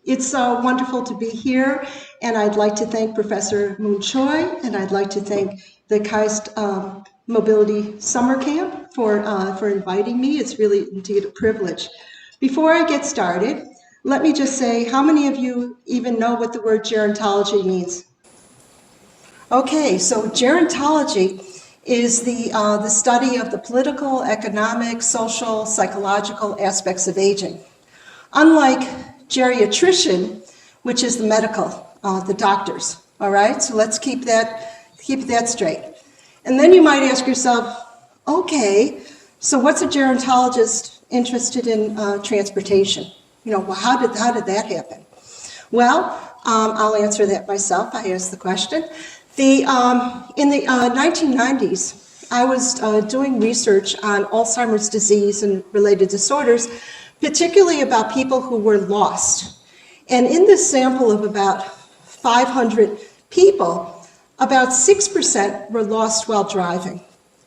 It's wonderful to be here, and I'd like to thank Professor Moon Choi, and I'd like to thank the KAIST Mobility Summer Camp for inviting me. It's really indeed a privilege. Before I get started, let me just say, how many of you even know what the word gerontology means? Okay, so gerontology is the study of the political, economic, social, psychological aspects of aging. Unlike geriatrician, which is the medical, the doctors, all right? So let's keep that straight. And then you might ask yourself, okay, so what's a gerontologist interested in transportation? You know, well, how did that happen? Well, I'll answer that myself. I asked the question. In the 1990s, I was doing research on Alzheimer's disease and related disorders, particularly about people who were lost. And in this sample of about 500 people, about 6% were lost while driving.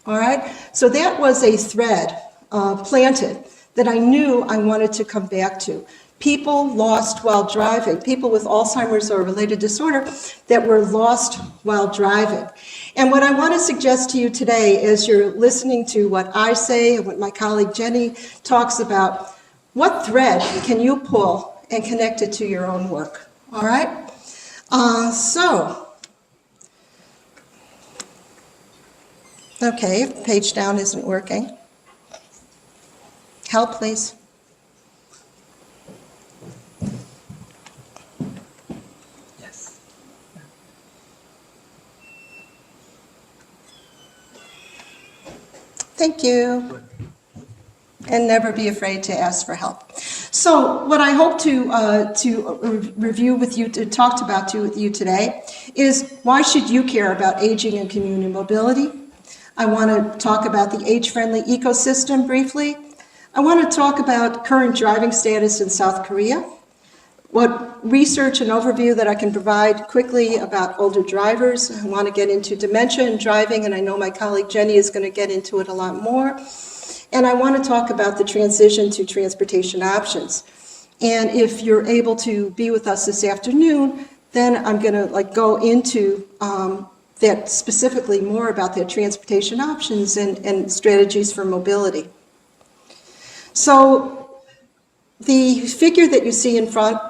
All right? So that was a thread planted that I knew I wanted to come back to. People lost while driving, people with Alzheimer's or related disorder that were lost while driving. And what I want to suggest to you today, as you're listening to what I say and what my colleague Jenny talks about, what thread can you pull and connect it to your own work? All right? Okay, page down isn't working. Help, please. Yes. Thank you. And never be afraid to ask for help. So what I hope to review with you, to talk about with you today, is why should you care about aging and community mobility? I want to talk about the age-friendly ecosystem briefly. I want to talk about current driving status in South Korea, what research and overview that I can provide quickly about older drivers. I want to get into dementia and driving, and I know my colleague Jenny is going to get into it a lot more. And I want to talk about the transition to transportation options. And if you're able to be with us this afternoon, then I'm going to go into that specifically more about the transportation options and strategies for mobility. So the figure that you see in front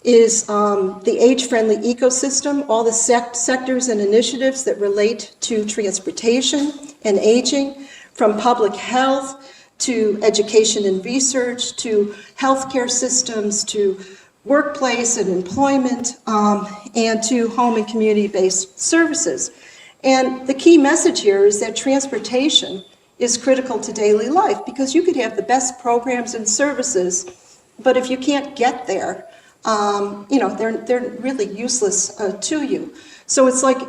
is the age-friendly ecosystem, all the sectors and initiatives that relate to transportation and aging, from public health to education and research to healthcare systems to workplace and employment and to home and community-based services. And the key message here is that transportation is critical to daily life, because you could have the best programs and services, but if you can't get there, they're really useless to you. So it's like,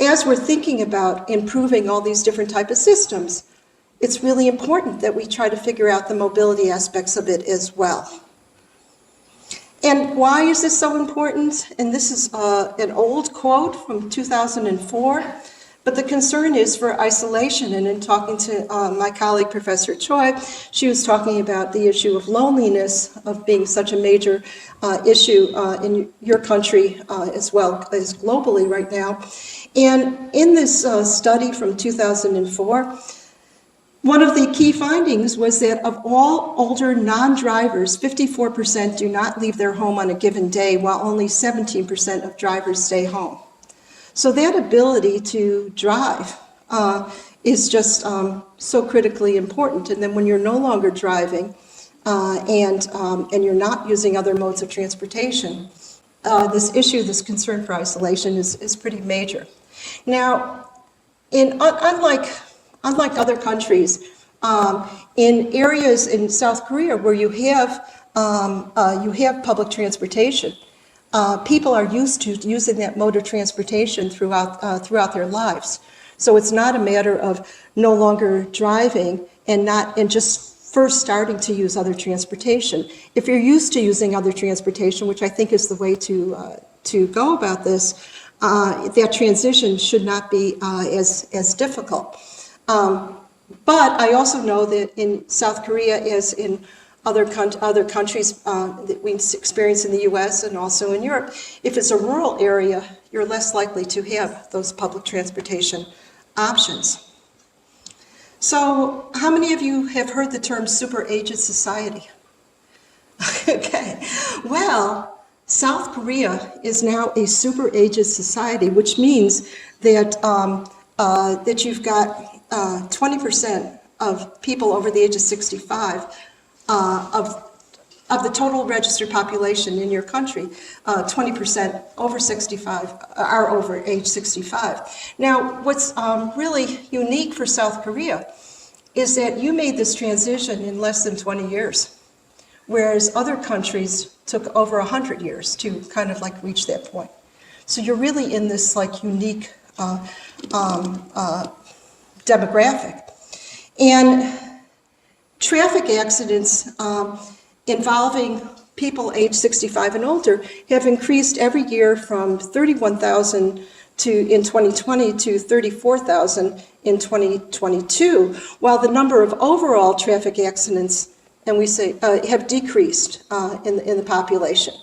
as we're thinking about improving all these different types of systems, it's really important that we try to figure out the mobility aspects of it as well. And why is this so important? And this is an old quote from 2004, but the concern is for isolation. And in talking to my colleague, Professor Choi, she was talking about the issue of loneliness, of being such a major issue in your country as well as globally right now. And in this study from 2004, one of the key findings was that of all older non-drivers, 54% do not leave their home on a given day, while only 17% of drivers stay home. So that ability to drive is just so critically important. And then when you're no longer driving and you're not using other modes of transportation, this issue, this concern for isolation is pretty major. Now, unlike other countries, in areas in South Korea where you have public transportation, people are used to using that mode of transportation throughout their lives. So it's not a matter of no longer driving and just first starting to use other transportation. If you're used to using other transportation, which I think is the way to go about this, that transition should not be as difficult. But I also know that in South Korea, as in other countries that we experience in the US and also in Europe. If it's a rural area, you're less likely to have those public transportation options. So how many of you have heard the term super-aged society? Okay, well, South Korea is now a super-aged society, which means that, that you've got 20% of people over the age of 65 of the total registered population in your country, 20% over 65 are over age 65. Now, what's really unique for South Korea is that you made this transition in less than 20 years, whereas other countries took over 100 years to kind of like reach that point. So you're really in this like unique demographic. And traffic accidents involving people age 65 and older have increased every year from 31,000 in 2020 to 34,000 in 2022, while the number of overall traffic accidents, and we say, have decreased in the population.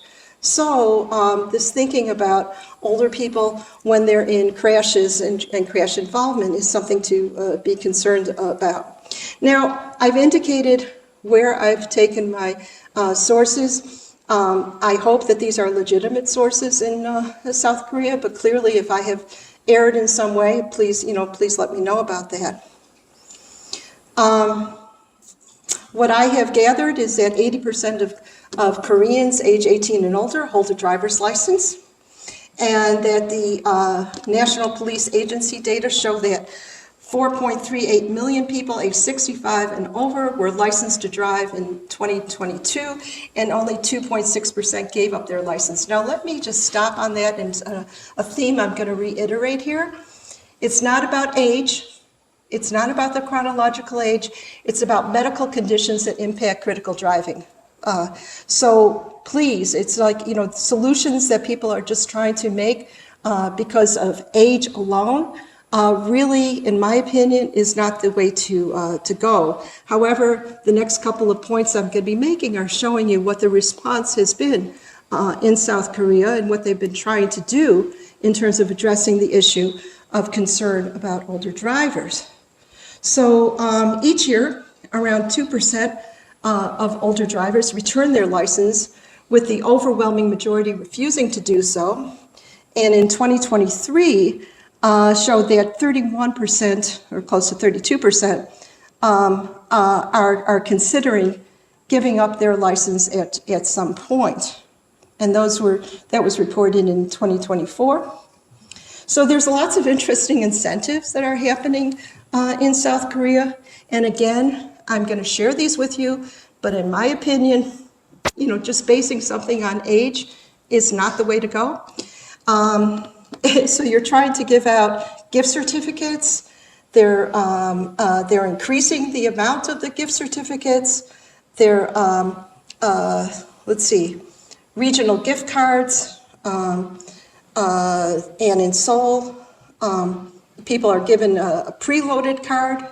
So this thinking about older people when they're in crashes and crash involvement is something to be concerned about. Now, I've indicated where I've taken my sources. I hope that these are legitimate sources in South Korea, but clearly if I have erred in some way, please let me know about that. What I have gathered is that 80% of Koreans age 18 and older hold a driver's license, and that the National Police Agency data show that 4.38 million people age 65 and over were licensed to drive in 2022, and only 2.6% gave up their license. Now let me just stop on that, and a theme I'm going to reiterate here. It's not about age. It's not about the chronological age. It's about medical conditions that impact critical driving. So please, it's like, solutions that people are just trying to make because of age alone really, in my opinion, is not the way to go. However, the next couple of points I'm going to be making are showing you what the response has been in South Korea and what they've been trying to do in terms of addressing the issue of concern about older drivers. So each year, around 2% of older drivers return their license, with the overwhelming majority refusing to do so. And in 2023, showed that 31%, or close to 32%, are considering giving up their license at some point. And that was reported in 2024. So there's lots of interesting incentives that are happening in South Korea. And again, I'm going to share these with you, but in my opinion, just basing something on age is not the way to go. So you're trying to give out gift certificates. They're increasing the amount of the gift certificates. They're, regional gift cards. And in Seoul, people are given a preloaded card.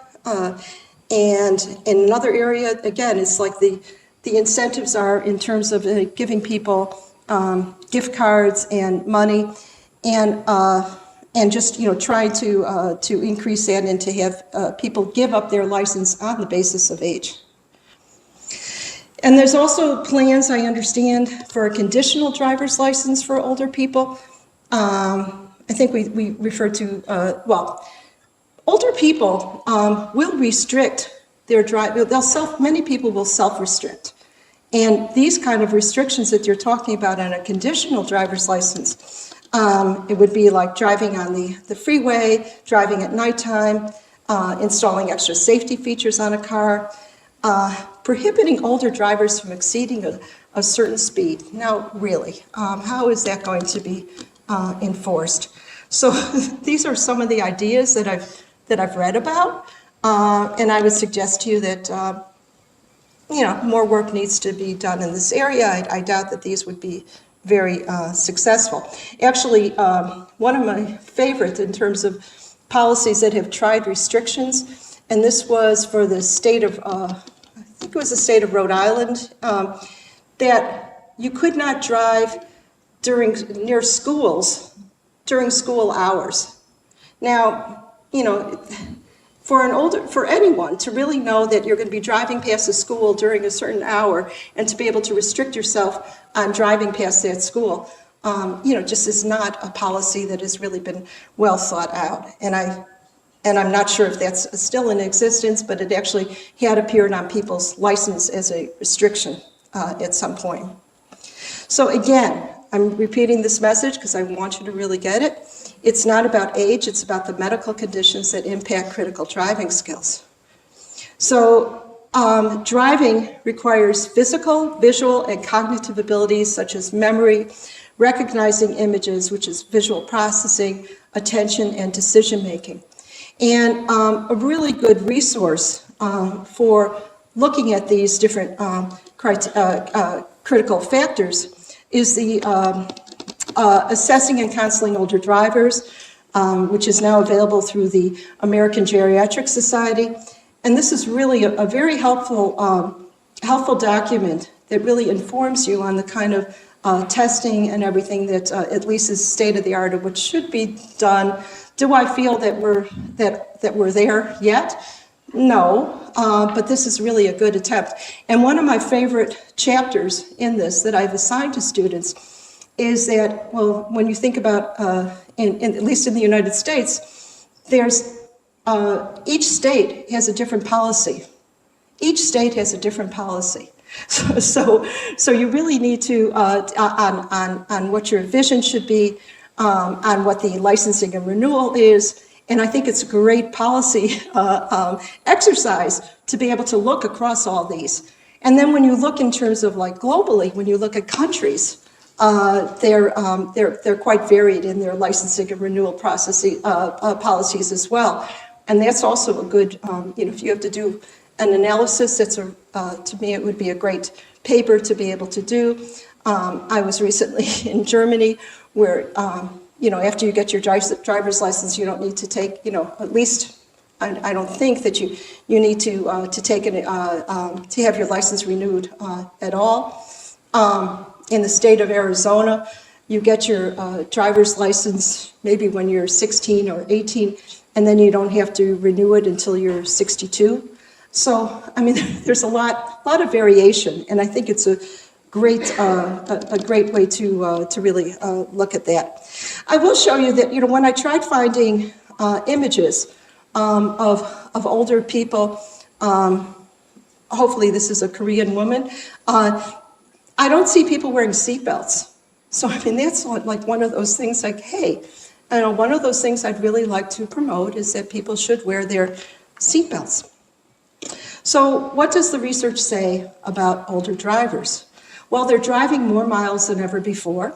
And in another area, again, it's like the incentives are in terms of giving people gift cards and money, and just trying to increase that and to have people give up their license on the basis of age. And there's also plans, I understand, for a conditional driver's license for older people. I think we refer to, older people will restrict their many people will self-restrict. And these kind of restrictions that you're talking about on a conditional driver's license, it would be like driving on the freeway, driving at nighttime, installing extra safety features on a car, prohibiting older drivers from exceeding a certain speed. Now, really, how is that going to be enforced? So these are some of the ideas that I've read about, and I would suggest to you that more work needs to be done in this area. I doubt that these would be very successful. Actually, one of my favorites in terms of policies that have tried restrictions, and this was for the state of think it was the state of Rhode Island, that you could not drive near schools during school hours. Now, you know, for anyone to really know that you're going to be driving past a school during a certain hour and to be able to restrict yourself on driving past that school, you know, just is not a policy that has really been well thought out. And I'm not sure if that's still in existence, but it actually had appeared on people's license as a restriction at some point. So again, I'm repeating this message because I want you to really get it. It's not about age, it's about the medical conditions that impact critical driving skills. So driving requires physical, visual, and cognitive abilities such as memory, recognizing images, which is visual processing, attention, and decision making. And a really good resource for looking at these different critical factors is the Assessing and Counseling Older Drivers, which is now available through the American Geriatric Society. And this is really a very helpful document that really informs you on the kind of testing and everything that at least is state of the art of what should be done. Do I feel that we're there yet? No, but this is really a good attempt. And one of my favorite chapters in this that I've assigned to students is that, well, when you think about, at least in the United States, there's each state has a different policy. Each state has a different policy. So you really need to, on what your vision should be, on what the licensing and renewal is, and I think it's a great policy exercise to be able to look across all these. And then when you look in terms of like globally, when you look at countries, they're quite varied in their licensing and renewal processes, policies as well. And that's also a good, you know, if you have to do an analysis, that's to me it would be a great paper to be able to do. I was recently in Germany where, you know, after you get your driver's license, you don't need to take, you know, at least I don't think that you need to take to have your license renewed at all. In the state of Arizona, you get your driver's license maybe when you're 16 or 18, and then you don't have to renew it until you're 62. So, I mean, there's a lot of variation, and I think it's a great way to really look at that. I will show you that, you know, when I tried finding images of older people, hopefully this is a Korean woman, I don't see people wearing seatbelts. So, I mean, that's like one of those things like, hey, I know one of those things I'd really like to promote is that people should wear their seatbelts. So what does the research say about older drivers? Well, they're driving more miles than ever before.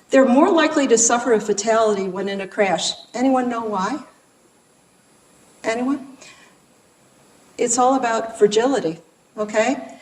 They're more likely to suffer a fatality when in a crash. Anyone know why? Anyone? It's all about fragility, okay?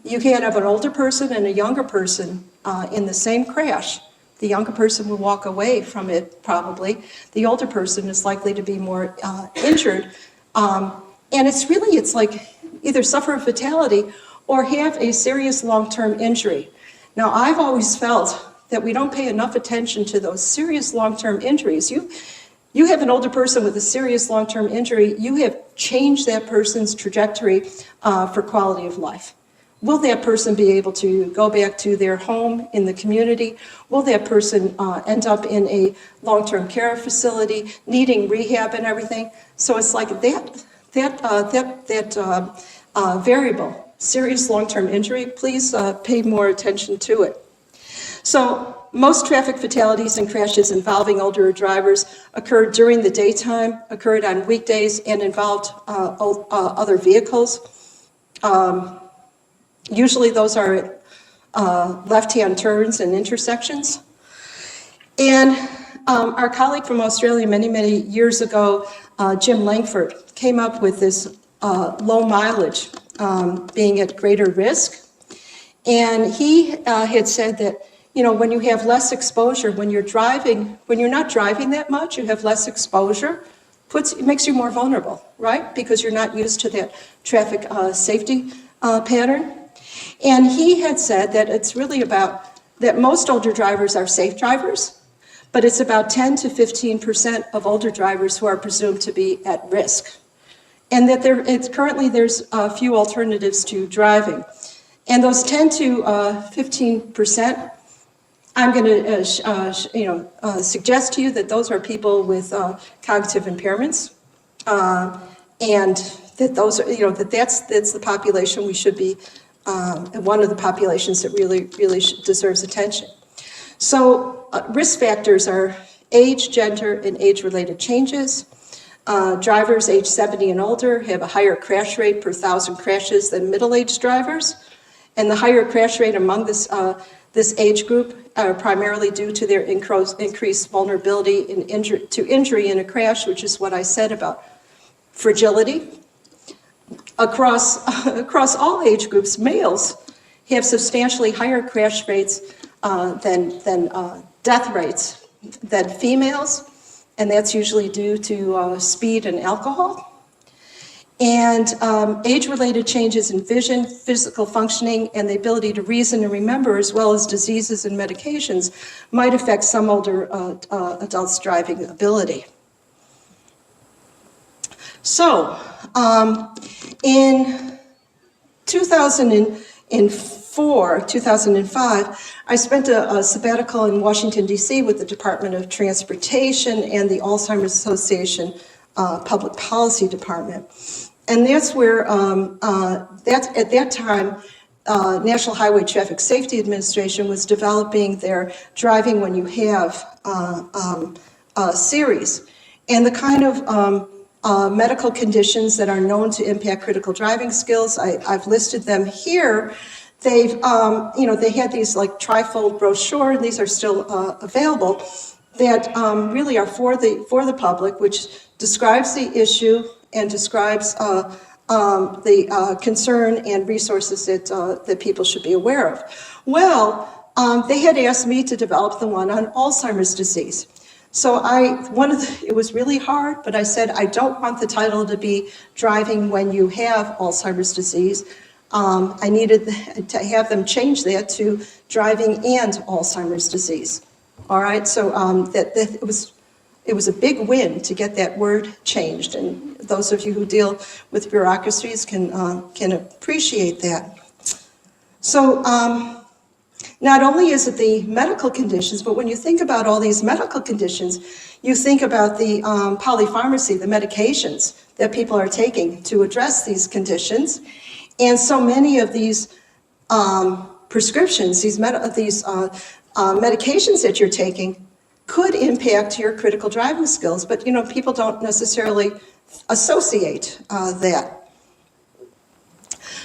You can't have an older person and a younger person in the same crash. The younger person will walk away from it, probably. The older person is likely to be more injured. And it's like either suffer a fatality or have a serious long-term injury. Now, I've always felt that we don't pay enough attention to those serious long-term injuries. You have an older person with a serious long-term injury, you have changed that person's trajectory for quality of life. Will that person be able to go back to their home in the community? Will that person end up in a long-term care facility, needing rehab and everything? So it's like that variable, serious long-term injury, please pay more attention to it. So most traffic fatalities and crashes involving older drivers occurred during the daytime, occurred on weekdays, and involved other vehicles. Usually those are left-hand turns and intersections. And our colleague from Australia many years ago, Jim Langford, came up with this low mileage being at greater risk. And he had said that, you know, when you have less exposure, when you're not driving that much, you have less exposure, it makes you more vulnerable, right? Because you're not used to that traffic safety pattern. And he had said that it's really about that most older drivers are safe drivers, but it's about 10 to 15% of older drivers who are presumed to be at risk. And that currently there's a few alternatives to driving. And those 10 to 15%, I'm going to suggest to you that those are people with cognitive impairments, and that those are, that's the population we should be, one of the populations that really deserves attention. So risk factors are age, gender, and age-related changes. Drivers age 70 and older have a higher crash rate per 1,000 crashes than middle-aged drivers, and the higher crash rate among this age group are primarily due to their increased vulnerability to injury in a crash, which is what I said about fragility. Across all age groups, males have substantially higher crash rates than death rates than females, and that's usually due to speed and alcohol. And age-related changes in vision, physical functioning, and the ability to reason and remember, as well as diseases and medications, might affect some older adults' driving ability. So, in 2005, I spent a sabbatical in Washington, D.C. with the Department of Transportation and the Alzheimer's Association Public Policy Department. And that's where, at that time, National Highway Traffic Safety Administration was developing their Driving When You Have series. And the kind of medical conditions that are known to impact critical driving skills, I've listed them here. They've, they had these like trifold brochure, and these are still available, that really are for the public, which describes the issue and describes the concern and resources that people should be aware of. Well, they had asked me to develop the one on Alzheimer's disease. So it was really hard, but I said, I don't want the title to be Driving When You Have Alzheimer's Disease. I needed to have them change that to Driving and Alzheimer's Disease. All right, so it was a big win to get that word changed, and those of you who deal with bureaucracies can appreciate that. So not only is it the medical conditions, but when you think about all these medical conditions, you think about the polypharmacy, the medications that people are taking to address these conditions. And so many of these prescriptions, these medications that you're taking could impact your critical driving skills, but people don't necessarily associate that.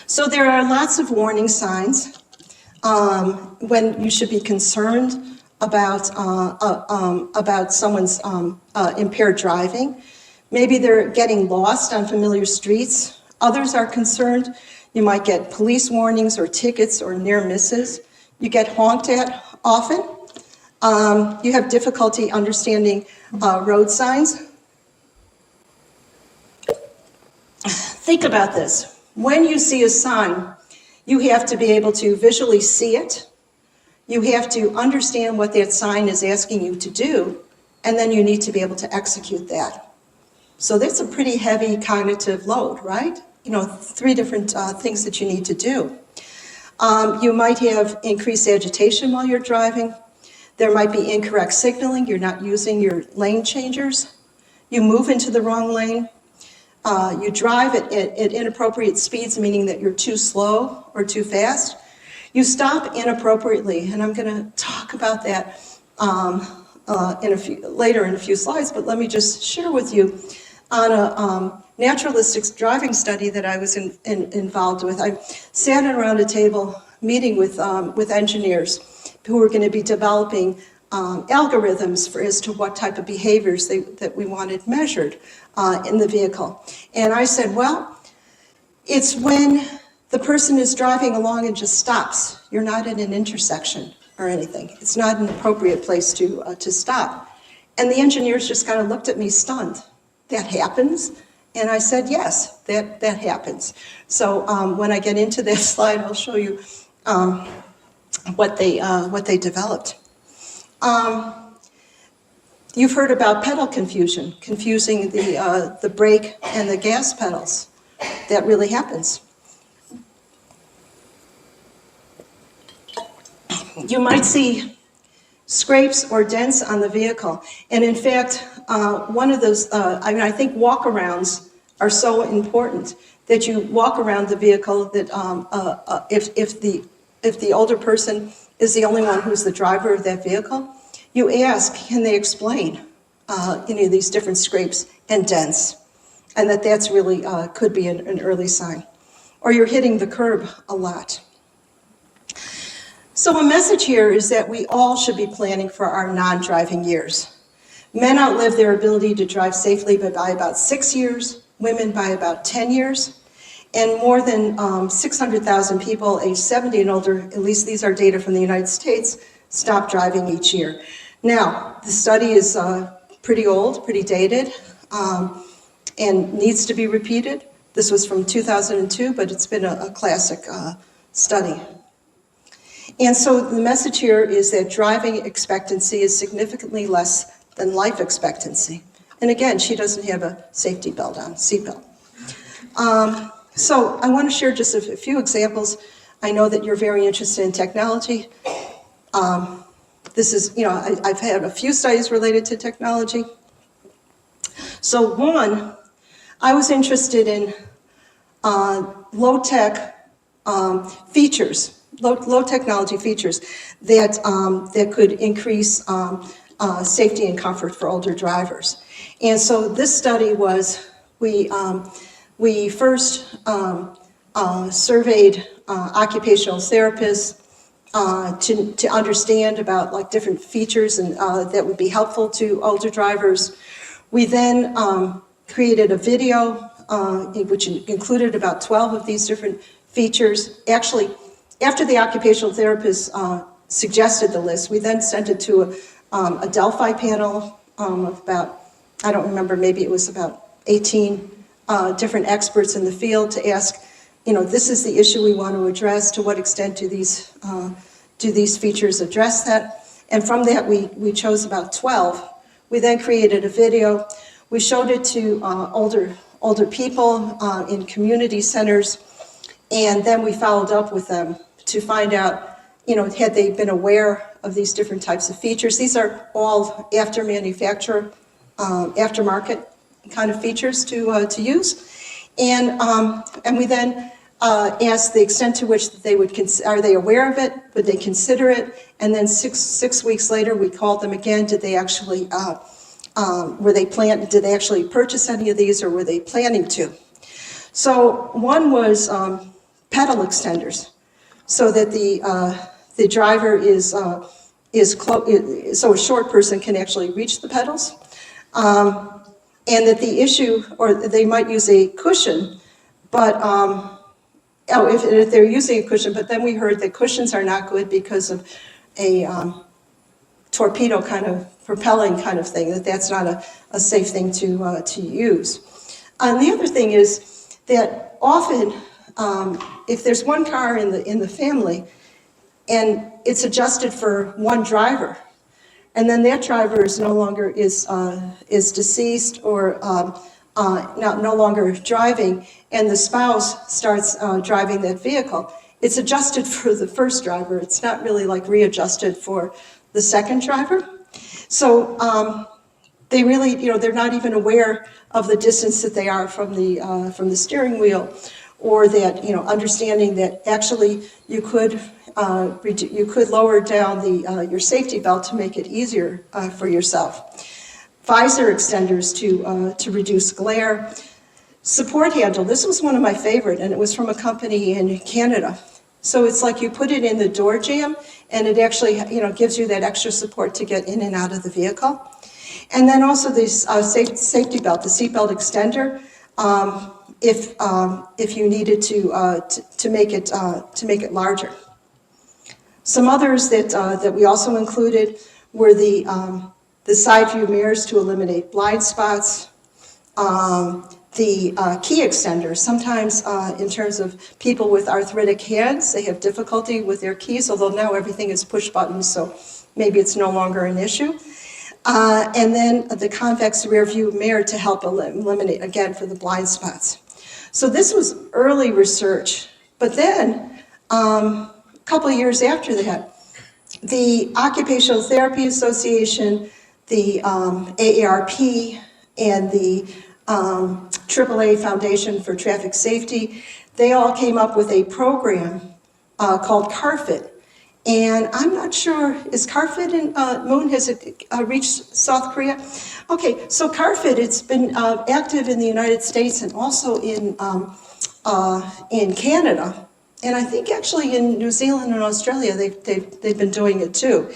So there are lots of warning signs when you should be concerned about someone's impaired driving. Maybe they're getting lost on familiar streets. Others are concerned. You might get police warnings or tickets or near misses. You get honked at often. You have difficulty understanding road signs. Think about this. When you see a sign, you have to be able to visually see it. You have to understand what that sign is asking you to do, and then you need to be able to execute that. So that's a pretty heavy cognitive load, right? 3 different things that you need to do. You might have increased agitation while you're driving. There might be incorrect signaling. You're not using your lane changers. You move into the wrong lane. You drive at inappropriate speeds, meaning that you're too slow or too fast. You stop inappropriately, and I'm going to talk about that later in a few slides, but let me just share with you on a naturalistic driving study that I was involved with. I sat around a table meeting with engineers who were going to be developing algorithms as to what type of behaviors that we wanted measured in the vehicle. And I said, well, it's when the person is driving along and just stops. You're not in an intersection or anything. It's not an appropriate place to stop. And the engineers just kind of looked at me stunned. That happens? And I said, yes, that happens. So when I get into that slide, I'll show you what they developed. You've heard about pedal confusion, confusing the brake and the gas pedals. That really happens. You might see scrapes or dents on the vehicle. And in fact, one of those, I think walk-arounds are so important that you walk around the vehicle that if the older person is the only one who's the driver of that vehicle, you ask, can they explain these different scrapes and dents? And that's really could be an early sign. Or you're hitting the curb a lot. So a message here is that we all should be planning for our non-driving years. Men outlive their ability to drive safely by about 6 years, women by about 10 years, and more than 600,000 people aged 70 and older, at least these are data from the United States, stop driving each year. Now, the study is pretty old, pretty dated, and needs to be repeated. This was from 2002, but it's been a classic study. And so the message here is that driving expectancy is significantly less than life expectancy. And again, she doesn't have a safety belt on, seatbelt. So I want to share just a few examples. I know that you're very interested in technology. This is, I've had a few studies related to technology. So one, I was interested in low-tech features, low technology features that could increase safety and comfort for older drivers. And so this study was, we first surveyed occupational therapists to understand about like different features and that would be helpful to older drivers. We then created a video which included about 12 of these different features. Actually, after the occupational therapist suggested the list, we then sent it to a Delphi panel of about, I don't remember, maybe it was about 18 different experts in the field to ask, this is the issue we want to address. To what extent do these features address that? And from that, we chose about 12. We then created a video. We showed it to older people in community centers, and then we followed up with them to find out, had they been aware of these different types of features. These are all aftermarket kind of features to use. And we then asked the extent to which they would are they aware of it? Would they consider it? And then six weeks later, we called them again. Did they actually did they actually purchase any of these, or were they planning to? So one was pedal extenders, so that the driver is so a short person can actually reach the pedals, and that the issue, or they might use a cushion, but if they're using a cushion, but then we heard that cushions are not good because of a torpedo kind of propelling kind of thing, that's not a safe thing to use. And the other thing is that often, if there's one car in the family and it's adjusted for one driver, and then that driver is no longer is deceased or no longer driving, and the spouse starts driving that vehicle, it's adjusted for the first driver. It's not really like readjusted for the second driver. So they really, they're not even aware of the distance that they are from the steering wheel, or that, understanding that actually you could lower down your safety belt to make it easier for yourself. Visor extenders to reduce glare. Support handle, this was one of my favorite, and it was from a company in Canada. So it's like you put it in the door jamb, and it actually, gives you that extra support to get in and out of the vehicle. And then also this safety belt, the seat belt extender, if you needed to make it larger. Some others that we also included were the side view mirrors to eliminate blind spots, key extenders. Sometimes in terms of people with arthritic hands, they have difficulty with their keys, although now everything is push buttons, so maybe it's no longer an issue. And then the convex rear view mirror to help eliminate, again, for the blind spots. So this was early research, but then a couple of years after that, the Occupational Therapy Association, the AARP, and the AAA Foundation for Traffic Safety, they all came up with a program called CARFIT. And I'm not sure, is CARFIT in Moon, has it reached South Korea? Okay, so CARFIT, it's been active in the United States and also in Canada. And I think actually in New Zealand and Australia, they've been doing it too.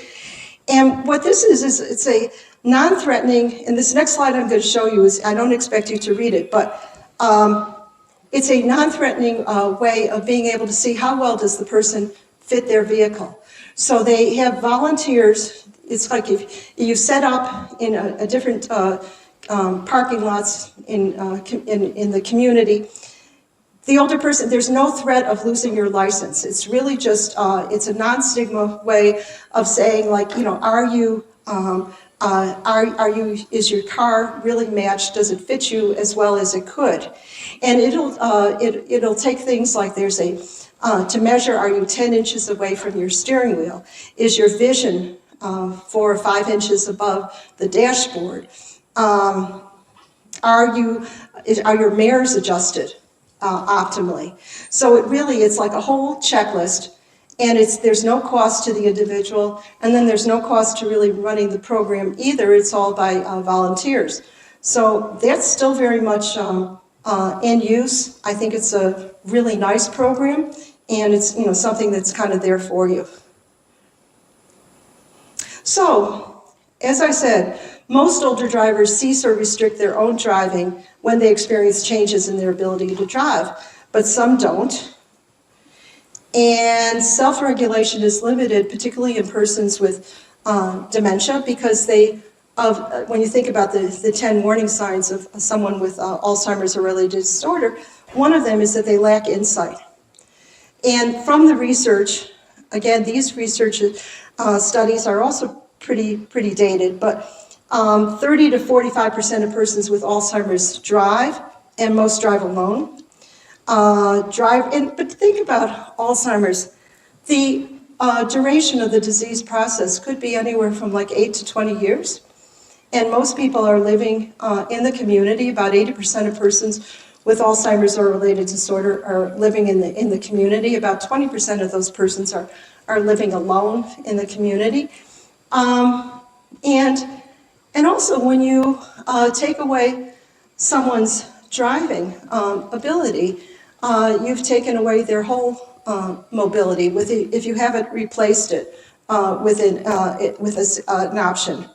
And what this is it's a non-threatening, and this next slide I'm going to show you is, I don't expect you to read it, but it's a non-threatening way of being able to see how well does the person fit their vehicle. So they have volunteers. It's like if you set up in a different parking lots in the community. The older person, there's no threat of losing your license. It's really just, it's a non-stigma way of saying, like, you know, is your car really matched? Does it fit you as well as it could? And it'll take things like there's to measure, are you 10 inches away from your steering wheel? Is your vision 4 or 5 inches above the dashboard? Are your mirrors adjusted optimally? So it's like a whole checklist, and there's no cost to the individual, and then there's no cost to really running the program either. It's all by volunteers. So that's still very much in use. I think it's a really nice program, and it's something that's kind of there for you. So, as I said, most older drivers cease or restrict their own driving when they experience changes in their ability to drive, but some don't. And self-regulation is limited, particularly in persons with dementia, because when you think about the 10 warning signs of someone with Alzheimer's or related disorder, one of them is that they lack insight. And from the research, again, these research studies are also pretty dated, but 30 to 45% of persons with Alzheimer's drive, and most drive alone. But think about Alzheimer's. The duration of the disease process could be anywhere from like 8 to 20 years. And most people are living in the community. About 80% of persons with Alzheimer's or related disorder are living in the community. About 20% of those persons are living alone in the community. And also when you take away someone's driving ability, you've taken away their whole mobility if you haven't replaced it with an option.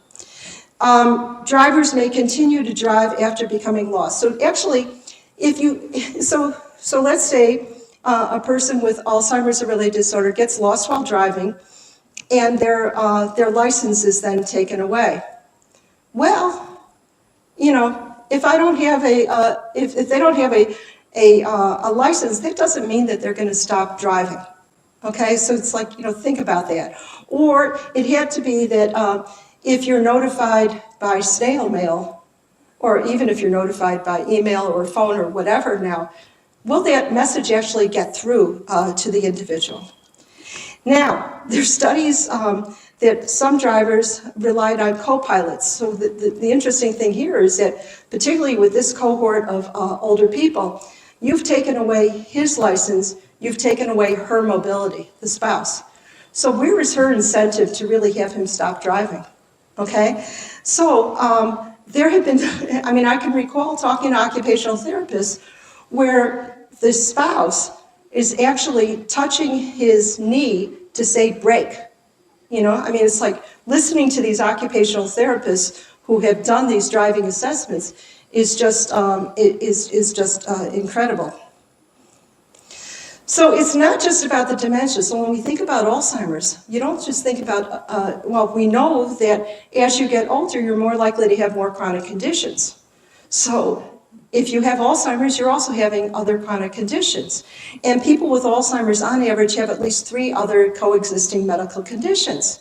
Drivers may continue to drive after becoming lost. So actually, so let's say a person with Alzheimer's or related disorder gets lost while driving, and their license is then taken away. Well, if I don't have if they don't have a license, that doesn't mean that they're going to stop driving. Okay, so it's like, think about that. Or it had to be that if you're notified by snail mail, or even if you're notified by email or phone or whatever now, will that message actually get through to the individual? Now, there's studies that some drivers relied on co-pilots. So the interesting thing here is that, particularly with this cohort of older people, you've taken away his license, you've taken away her mobility, the spouse. So where is her incentive to really have him stop driving? Okay? So there have been, I can recall talking to occupational therapists where the spouse is actually touching his knee to say brake. It's like listening to these occupational therapists who have done these driving assessments is just incredible. So it's not just about the dementia. So when we think about Alzheimer's, you don't just think about, we know that as you get older, you're more likely to have more chronic conditions. So if you have Alzheimer's, you're also having other chronic conditions. And people with Alzheimer's, on average, have at least 3 other coexisting medical conditions.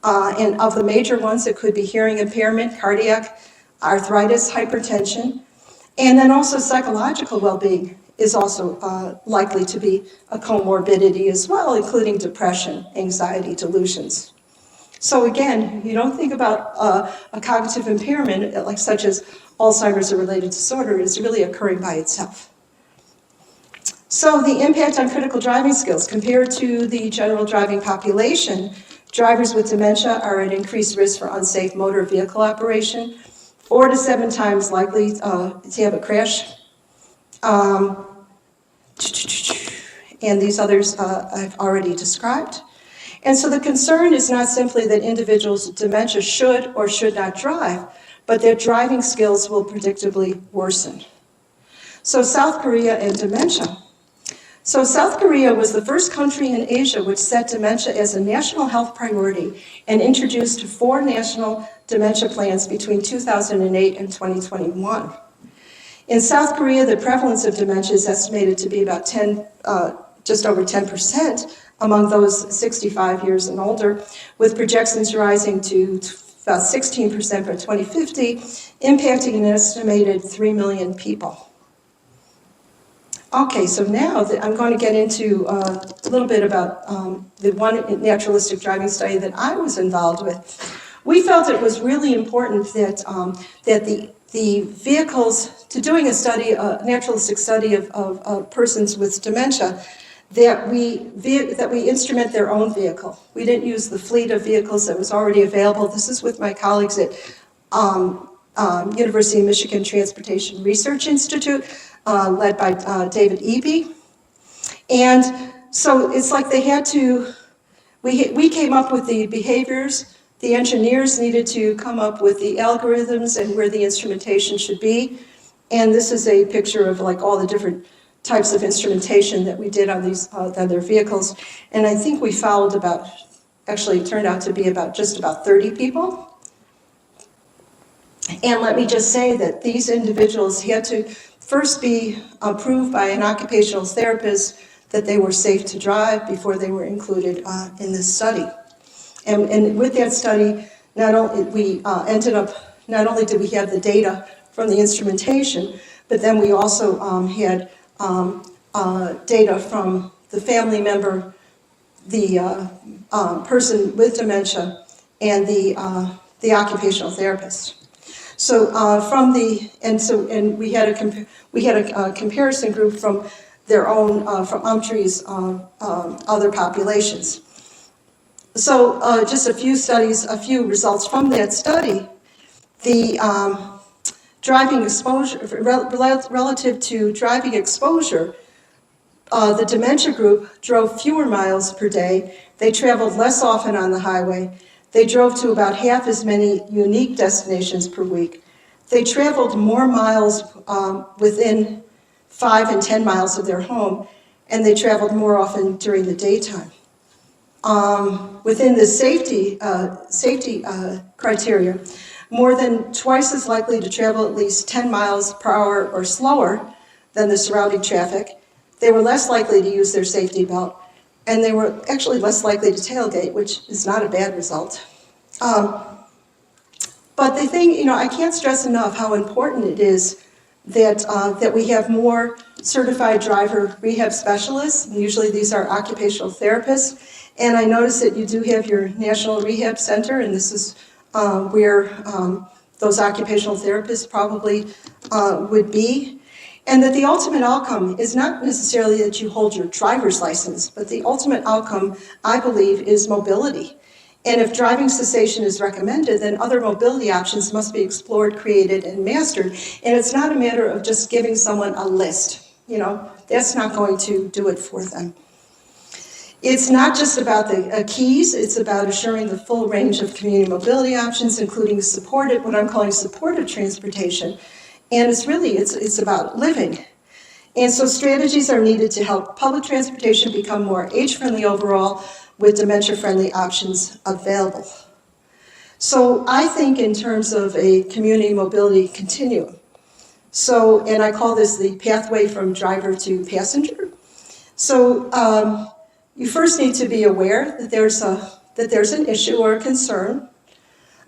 And of the major ones, it could be hearing impairment, cardiac, arthritis, hypertension, and then also psychological well-being is also likely to be a comorbidity as well, including depression, anxiety, delusions. So again, you don't think about a cognitive impairment like such as Alzheimer's or related disorder is really occurring by itself. So the impact on critical driving skills compared to the general driving population, drivers with dementia are at increased risk for unsafe motor vehicle operation, 4 to 7 times likely to have a crash. And these others I've already described. And so the concern is not simply that individuals with dementia should or should not drive, but their driving skills will predictably worsen. So South Korea and dementia. So South Korea was the first country in Asia which set dementia as a national health priority and introduced 4 national dementia plans between 2008 and 2021. In South Korea, the prevalence of dementia is estimated to be about just over 10% among those 65 years and older, with projections rising to about 16% by 2050, impacting an estimated 3 million people. Okay, so now I'm going to get into a little bit about the one naturalistic driving study that I was involved with. We felt it was really important that the vehicles, to doing a study, a naturalistic study of persons with dementia, that we instrument their own vehicle. We didn't use the fleet of vehicles that was already available. This is with my colleagues at University of Michigan Transportation Research Institute, led by David Eby. And so it's like they had to, we came up with the behaviors, the engineers needed to come up with the algorithms and where the instrumentation should be. And this is a picture of like all the different types of instrumentation that we did on these other vehicles. And I think we followed about, actually it turned out to be just about 30 people. And let me just say that these individuals had to first be approved by an occupational therapist that they were safe to drive before they were included in this study. And with that study, not only did we have the data from the instrumentation, but then we also had data from the family member, the person with dementia, and the occupational therapist. So we had a comparison group from their own from UMTRI's other populations. So just a few results from that study. The driving exposure, relative to driving exposure, the dementia group drove fewer miles per day. They traveled less often on the highway. They drove to about half as many unique destinations per week. They traveled more miles within 5 and 10 miles of their home, and they traveled more often during the daytime. Within the safety criteria, more than twice as likely to travel at least 10 miles per hour or slower than the surrounding traffic. They were less likely to use their safety belt, and they were actually less likely to tailgate, which is not a bad result. But the thing, I can't stress enough how important it is that we have more certified driver rehab specialists. Usually these are occupational therapists. And I noticed that you do have your National Rehab Center, and this is where those occupational therapists probably would be. And that the ultimate outcome is not necessarily that you hold your driver's license, but the ultimate outcome, I believe, is mobility. And if driving cessation is recommended, then other mobility options must be explored, created, and mastered. And it's not a matter of just giving someone a list. That's not going to do it for them. It's not just about the keys, it's about assuring the full range of community mobility options, including what I'm calling supportive transportation. And it's about living. And so strategies are needed to help public transportation become more age-friendly overall, with dementia-friendly options available. So I think in terms of a community mobility continuum. So, and I call this the pathway from driver to passenger. So you first need to be aware that there's an issue or a concern.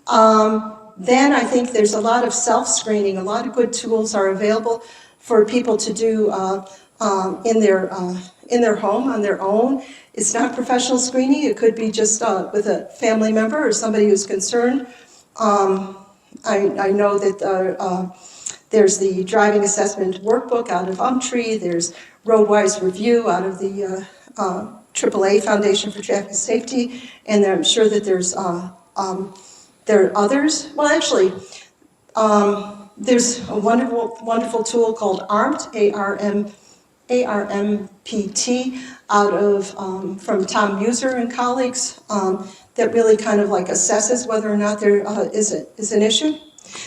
Then I think there's a lot of self-screening. A lot of good tools are available for people to do in their home on their own. It's not professional screening. It could be just with a family member or somebody who's concerned. I know that there's the driving assessment workbook out of Umtree. There's Roadwise Review out of the AAA Foundation for Traffic Safety, and I'm sure that there are others. Well, actually, there's a wonderful tool called ARMPT, ARMPT, out of from Tom Muser and colleagues, that really kind of like assesses whether or not there is an issue.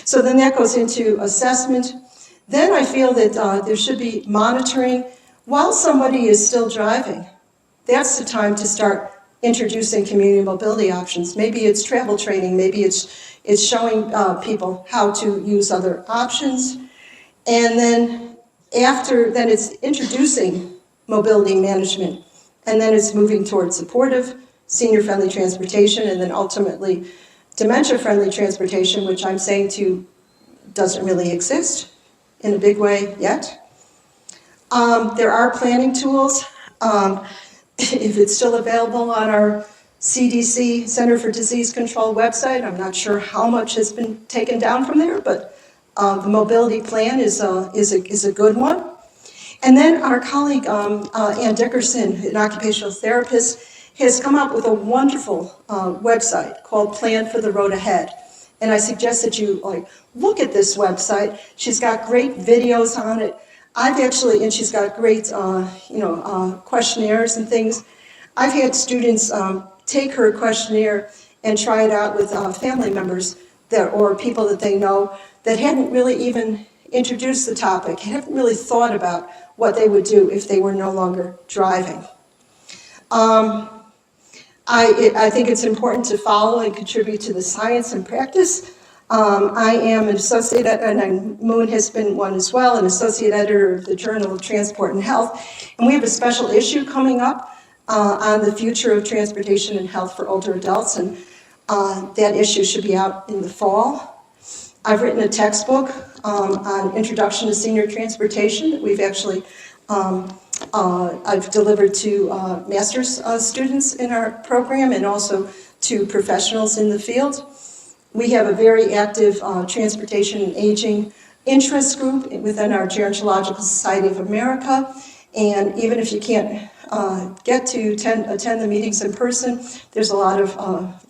So then that goes into assessment. Then I feel that there should be monitoring while somebody is still driving. That's the time to start introducing community mobility options. Maybe it's travel training, maybe it's showing people how to use other options. And then then it's introducing mobility management. And then it's moving towards supportive, senior-friendly transportation, and then ultimately dementia-friendly transportation, which I'm saying to doesn't really exist in a big way yet. There are planning tools. If it's still available on our CDC, Center for Disease Control website, I'm not sure how much has been taken down from there, but the mobility plan is a good one. And then our colleague, Ann Dickerson, an occupational therapist, has come up with a wonderful website called Plan for the Road Ahead. And I suggest that you look at this website. She's got great videos on it. And she's got great, questionnaires and things. I've had students take her questionnaire and try it out with family members or people that they know that hadn't really even introduced the topic, hadn't really thought about what they would do if they were no longer driving. I think it's important to follow and contribute to the science and practice. I am an associate, and Moon has been one as well, an associate editor of the Journal of Transport and Health. And we have a special issue coming up on the future of transportation and health for older adults, and that issue should be out in the fall. I've written a textbook on introduction to senior transportation that we've actually I've delivered to master's students in our program and also to professionals in the field. We have a very active transportation and aging interest group within our Gerontological Society of America. And even if you can't get to attend the meetings in person, there's a lot of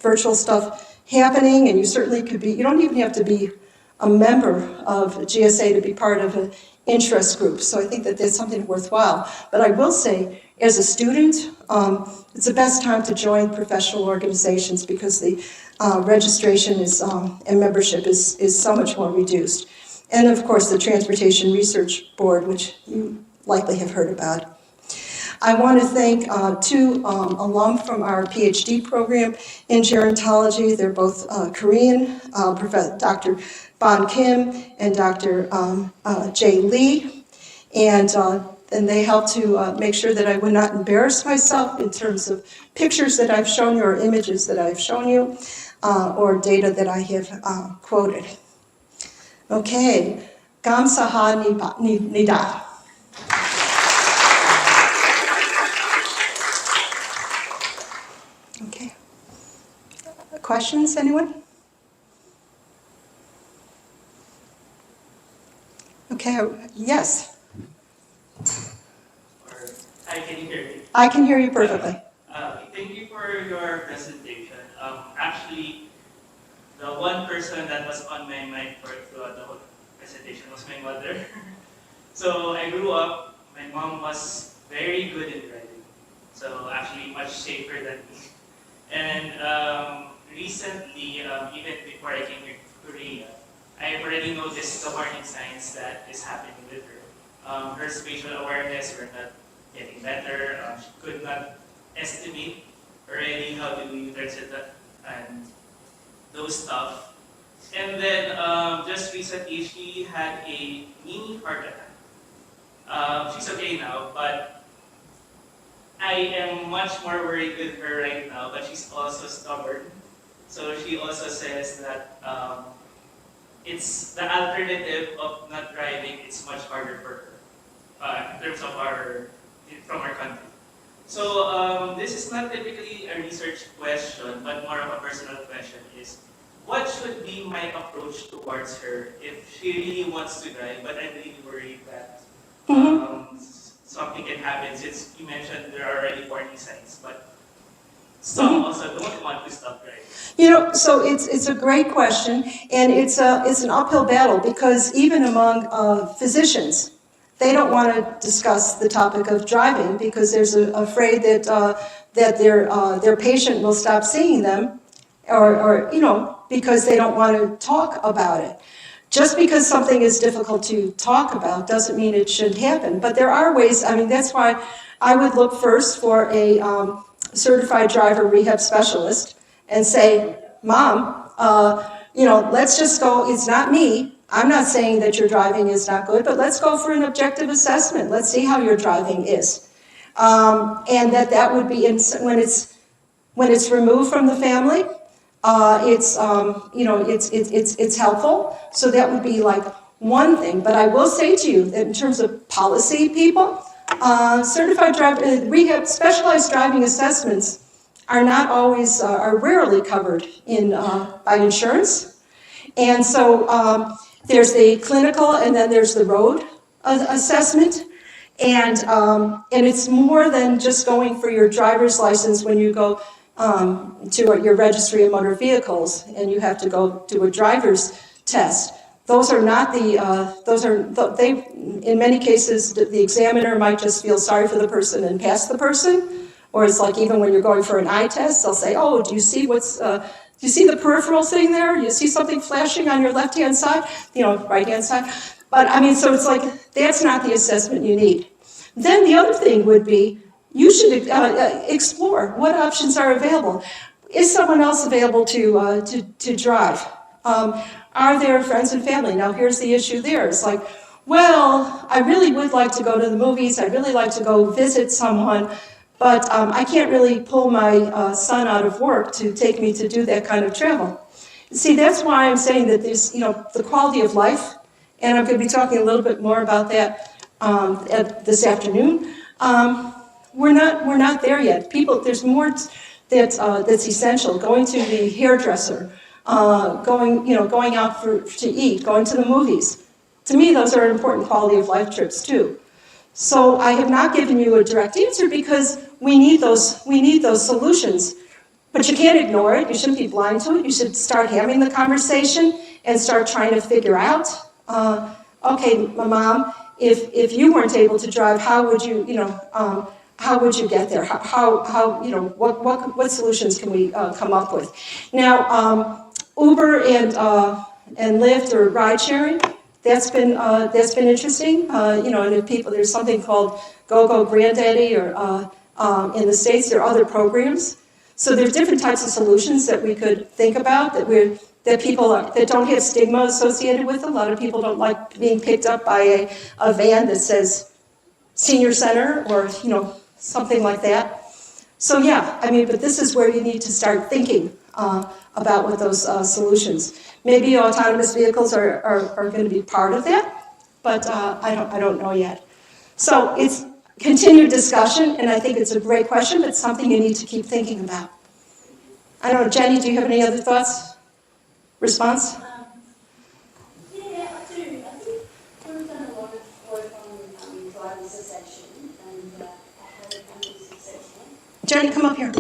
virtual stuff happening, and you certainly could be, you don't even have to be a member of GSA to be part of an interest group. So I think that that's something worthwhile. But I will say, as a student, it's the best time to join professional organizations because the registration and membership is so much more reduced. And of course, the Transportation Research Board, which you likely have heard about. I want to thank two alum from our PhD program in gerontology. They're both Korean, Dr. Bon Kim and Dr. Jay Lee. And they helped to make sure that I would not embarrass myself in terms of pictures that I've shown you or images that I've shown you or data that I have quoted. Okay, 감사합니다. Okay. Questions, anyone? Okay, yes. Hi, can you hear me? I can hear you perfectly. Thank you for your presentation. Actually, the one person that was on my mind throughout the whole presentation was my mother. So I grew up, my mom was very good in driving. So actually much safer than me. And recently, even before I came here to Korea, I've already noticed the warning signs that is happening with her. Her spatial awareness were not getting better. She could not estimate already how to use it and those stuff. And then just recently, she had a mini heart attack. She's okay now, but I am much more worried with her right now, but she's also stubborn. So she also says that it's the alternative of not driving. It's much harder for her in terms of from our country. So this is not typically a research question, but more of a personal question is, what should be my approach towards her if she really wants to drive, but I'm really worried that something can happen since you mentioned there are already warning signs, but some also don't want to stop driving. You know, so it's a great question, and it's an uphill battle because even among physicians, they don't want to discuss the topic of driving because there's afraid that that their patient will stop seeing them, or you know, because they don't want to talk about it. Just because something is difficult to talk about doesn't mean it shouldn't happen. But there are ways. I mean, that's why I would look first for a certified driver rehab specialist and say, Mom, you know, let's just go. It's not me. I'm not saying that your driving is not good, but let's go for an objective assessment. Let's see how your driving is. And that would be when it's removed from the family. It's you know, it's helpful. So that would be like one thing. But I will say to you that in terms of policy people, certified driver rehab specialized driving assessments are not always are rarely covered in by insurance. And so there's the clinical and then there's the road assessment. And it's more than just going for your driver's license when you go to your registry of motor vehicles and you have to go do a driver's test. Those are not they, in many cases, the examiner might just feel sorry for the person and pass the person. Or it's like even when you're going for an eye test, they'll say, oh, do you see do you see the peripheral thing there? You see something flashing on your left-hand side? You know, right-hand side? But I mean, so it's like, that's not the assessment you need. Then the other thing would be, you should explore what options are available. Is someone else available to drive? Are there friends and family? Now here's the issue there. It's like, well, I really would like to go to the movies. I'd really like to go visit someone, but I can't really pull my son out of work to take me to do that kind of travel. See, that's why I'm saying that there's, you know, the quality of life, and I'm going to be talking a little bit more about that this afternoon. We're not there yet. People, there's more that's essential. Going to the hairdresser, going out to eat, going to the movies. To me, those are important quality of life trips too. So I have not given you a direct answer because we need those solutions. But you can't ignore it. You shouldn't be blind to it. You should start having the conversation and start trying to figure out, okay, Mom, if you weren't able to drive, how would you, how would you get there? How what solutions can we come up with? Now, Uber and Lyft or ride sharing, that's been interesting. And if people, there's something called Go Granddaddy, or in the States there are other programs. So there's different types of solutions that we could think about that people that don't have stigma associated with. A lot of people don't like being picked up by a van that says senior center or something like that. So yeah, I mean, but this is where you need to start thinking about what those solutions. Maybe autonomous vehicles are going to be part of that, but I don't know yet. So it's continued discussion, and I think it's a great question, but something you need to keep thinking about. I don't know, Jenny, do you have any other thoughts? Response? Yeah, I do. I think we've done a lot of work on driver cessation and how it can be successful. Jenny, come up here.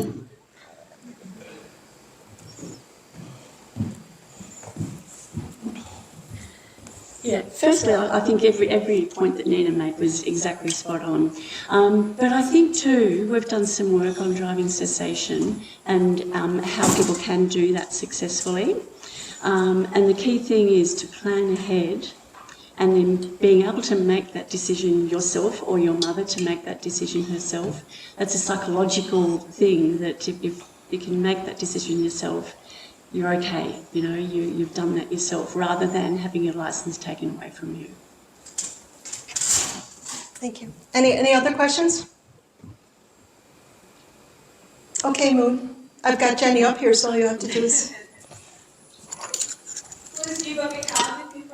Yeah, firstly, I think every point that Nina made was exactly spot on. But I think too, we've done some work on driving cessation and how people can do that successfully. And the key thing is to plan ahead and then being able to make that decision yourself, or your mother to make that decision herself. That's a psychological thing, that if you can make that decision yourself, you're okay. You know, you've done that yourself rather than having your licence taken away from you. Thank you. Any other questions? Okay, Moon. I've got Jenny up here, so all you have to do is... Please give a big hand if you